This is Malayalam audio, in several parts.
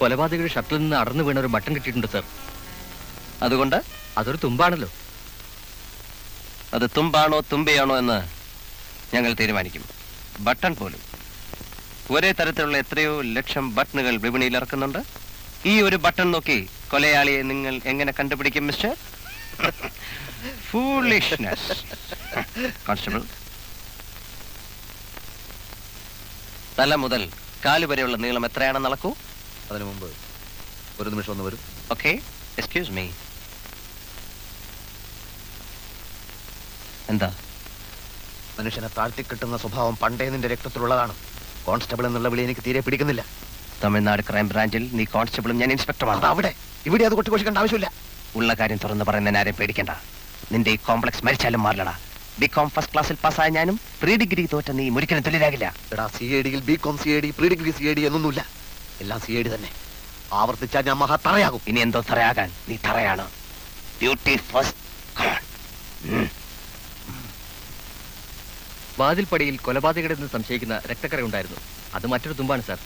കൊലപാതകയുടെ ഷർട്ടിൽ നിന്ന് അടർന്നു വീണ ഒരു ബട്ടൺ കിട്ടിയിട്ടുണ്ട് സർ. അതുകൊണ്ട് അതൊരു തുമ്പാണല്ലോ. അത് തുമ്പാണോ തുമ്പയാണോ എന്ന് ഞങ്ങൾ തീരുമാനിക്കും. ബട്ടൺ പോലും ഒരേ തരത്തിലുള്ള എത്രയോ ലക്ഷം ബട്ടണുകൾ വിപണിയിൽ ഇറക്കുന്നുണ്ട്. ഈ ഒരു ബട്ടൺ നോക്കി കൊലയാളിയെ നിങ്ങൾ എങ്ങനെ കണ്ടുപിടിക്കും മിസ്റ്റർ? ഫൂളിഷ്നെസ്. കോൺസ്റ്റബിൾ, തല മുതൽ കാല് വരെയുള്ള നീളം എത്രയാണെന്ന് അളക്കൂ. അതിനു മുമ്പ് ഒരു നിമിഷം ഒന്ന് വരും. Okay, excuse me. എന്താ? മനുഷ്യനെ താഴ്ത്തിക്കിട്ടുന്ന സ്വഭാവം പണ്ടേ നിന്റെ രക്തത്തിലുള്ളതാണ്. കോൺസ്റ്റബിൾ എന്നുള്ള വിളി എനിക്ക് തീരെ പിടിക്കുന്നില്ല. തമിഴ്നാട് ക്രൈം ബ്രാഞ്ചിൽ നീ കോൺസ്റ്റബിളും ഞാൻ ഇൻസ്പെക്ടറുമാണ്. അവിടെ ഇവിടെ അത് കൊട്ടിക്കൊഴിക്കേണ്ട ആവശ്യമില്ല. ഉള്ള കാര്യം തുറന്ന് പറയുന്നതിന് ആരെയും പേടിക്കണ്ട. നിന്റെ ഈ കോംപ്ലക്സ് മരിച്ചാലും മാറില്ലടാ. ബികോം ഫസ്റ്റ് ക്ലാസ്സിൽ പാസ്സായ ഞാനും പ്രീ ഡിഗ്രി തോറ്റ നീ ഒരിക്കലും തുല്യരാകില്ല. എടാ, CAD-യിൽ BCom CAD, pre degree CAD എന്നൊന്നുമില്ല. എല്ലാം CAD തന്നെ. ആവർത്തിച്ചാൽ ഞാൻ മഹാ തറയാകും. ഇനി എന്തോ തറയാകാൻ? നീ തറയാണ്. Beauty first. വാതിൽപ്പടിയിൽ കൊലപാതകയുടെ നിന്ന് സംശയിക്കുന്ന രക്തക്കറ ഉണ്ടായിരുന്നു. അത് മറ്റൊരു തുമ്പാണ് സാർ.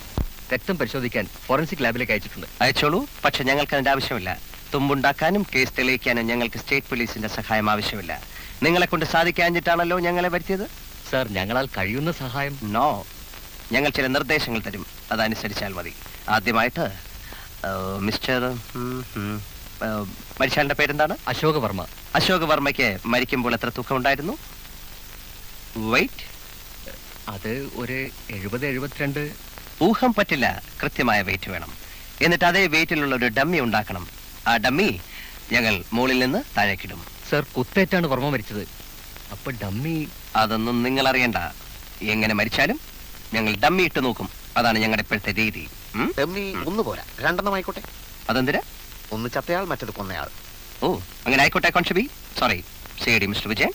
രക്തം പരിശോധിക്കാൻ ഫോറൻസിക് ലാബിലേക്ക് അയച്ചിട്ടുണ്ട്. അയച്ചോളൂ. പക്ഷെ ഞങ്ങൾക്ക് അതിന്റെ ആവശ്യമില്ല. തുമ്പുണ്ടാക്കാനും കേസ് തെളിയിക്കാനും ഞങ്ങൾക്ക് സ്റ്റേറ്റ് പോലീസിന്റെ സഹായം ആവശ്യമില്ല. നിങ്ങളെ കൊണ്ട് സാധിക്കാഞ്ഞിട്ടാണല്ലോ ഞങ്ങളെ വരുത്തിയത്. സാർ, ഞങ്ങളാൽ കഴിയുന്ന സഹായം. നോ, ഞങ്ങൾ ചില നിർദ്ദേശങ്ങൾ തരും, അതനുസരിച്ചാൽ മതി. ആദ്യമായിട്ട് മിസ്റ്റർ മരിച്ചാലിന്റെ പേരെന്താണ്? അശോക് വർമ്മ. അശോക് വർമ്മയ്ക്ക് മരിക്കുമ്പോൾ എത്ര തൂക്കം ഉണ്ടായിരുന്നു? വെയിറ്റ്? അത് ഒരു 70-72. ഊഹം പറ്റില്ല, കൃത്യമായ വെയിറ്റ് വേണം. എന്നിട്ട് അതേ വെയിറ്റിലുള്ള ഒരു ഡമ്മി ഉണ്ടാക്കണം. ആ ഡമ്മി ഞങ്ങൾ മുകളിൽ നിന്ന് താഴേക്കിടും. സാർ, കുത്തേറ്റാണ് വർമ്മ മരിച്ചത്. അപ്പൊ ഡമ്മി? അതൊന്നും നിങ്ങൾ അറിയണ്ട. എങ്ങനെ മരിച്ചാലും ഞങ്ങൾ ഡമ്മി ഇട്ട് നോക്കും. അതാണ് ഞങ്ങളുടെ ഇപ്പോഴത്തെ രീതി. ഡമ്മി ഒന്ന് പോരാ, രണ്ടെണ്ണം ആയിക്കോട്ടെ. അതെന്തിനാ? ഒന്ന് ചത്തയാൾ, മറ്റത് കൊന്നയാൾ. ഓ, അങ്ങനെ ആയിക്കോട്ടെ constable. Sorry, CAD mister Vijayan.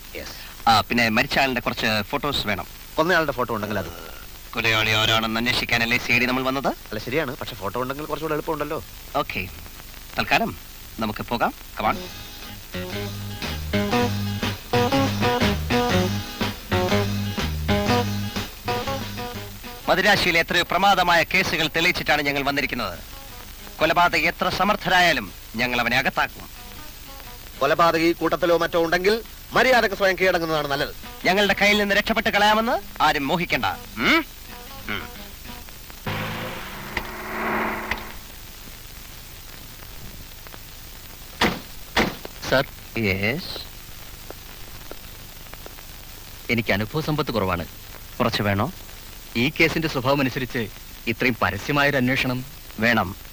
പിന്നെ മരിച്ച ആളിന്റെ കുറച്ച് ഫോട്ടോസ് വേണം. കൊന്നയാളുടെ ഫോട്ടോ ഉണ്ടെങ്കിൽ അത്. കൊലയാളി ആരാണെന്ന് അന്വേഷിക്കാനല്ലേ CAD നമ്മൾ വന്നത്? അല്ല, ശരിയാണ്. പക്ഷെ ഫോട്ടോ ഉണ്ടെങ്കിൽ കുറച്ചുകൂടെ എളുപ്പമുണ്ടല്ലോ. ഓക്കെ, തൽക്കാലം നമുക്ക് പോകാം. കമാൺ. മദിരാശിയിലെ എത്രയോ പ്രമാദമായ കേസുകൾ തെളിയിച്ചിട്ടാണ് ഞങ്ങൾ വന്നിരിക്കുന്നത്. കൊലപാതകി എത്ര സമർത്ഥരായാലും ഞങ്ങൾ അവനെ അകത്താക്കും. കൊലപാതകി കൂട്ടത്തിലോ മറ്റോ ഉണ്ടെങ്കിൽ മര്യാദക്ക് സ്വയം കീഴടങ്ങുന്നതാണ് നല്ലത്. ഞങ്ങളുടെ കയ്യിൽ നിന്ന് രക്ഷപ്പെട്ട് കളയാമെന്ന് ആരും മോഹിക്കണ്ട. Sir, yes. എനിക്ക് അനുഭവ സമ്പത്ത് കുറവാണ്. കുറച്ച് വേണോ? ഈ കേസിന്റെ സ്വഭാവം അനുസരിച്ച് ഇത്രയും പരസ്യമായൊരു അന്വേഷണം വേണം.